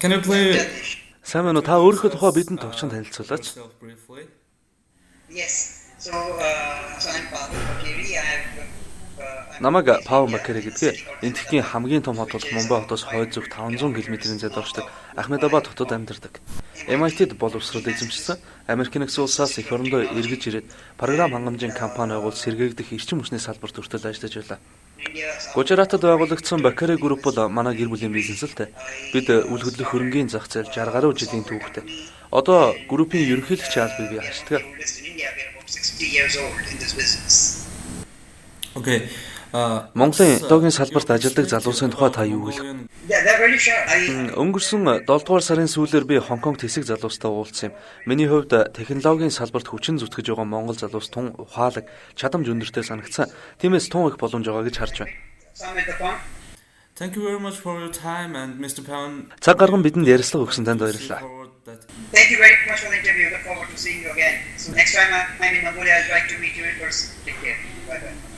Can you play Сайн байна уу? Та өөрийнхөө тухай бидэнд тогтсон танилцуулаач. yourself briefly? Yes. So I'm Paul Bakiri. Намайг Пау Макери гэдэг. Энэтхэгийн хамгийн том хот бол Мумбай хотоос хойд зүг 500 км-ийн зайд оршдог Ахмедабад хотод амьдардаг. MIT-д боловсрол эзэмшсэн. Америк нэгдсэн улсаас эх орондоо эргэж ирээд програм хангамжийн компани байгуул сэргээгдэх эрчим хүчний салбарт хүртэл ажиллаж байлаа. Гужаратад байгуулагдсан Bakeri Group бол манай гэр бүлийн бизнес л дээ. Бид үл хөдлөх хөрөнгийн зах зээл 60 гаруй жилийн түүхтэй. Одоо группийн ерөнхийлөгч албыг бий хашдаг. 60 years old in this business. Okay. Монголын доогийн салбарт ажилладаг залуусын тухай та юу хэлэх? Yeah, they're very sure. Өнгөрсөн 7 дугаар сарын сүүлээр би Хонконг тэсэг залуустай уулзсан юм. Миний хувьд технологийн салбарт хүчин зүтгэж байгаа монгол залуус тун ухаалаг, чадамж өндөртэй санагдсан. Тиймээс тун их боломж байгаа гэж харж байна. Thank you very much for your time and Mr. Pound. Цаг гарган бидэнд ярилцлага өгсөн танд баярлалаа. Thank you very much for the interview. Look forward to seeing you again. So next time I'm in Mongolia, I'd like to meet you in person. Take care. Bye bye.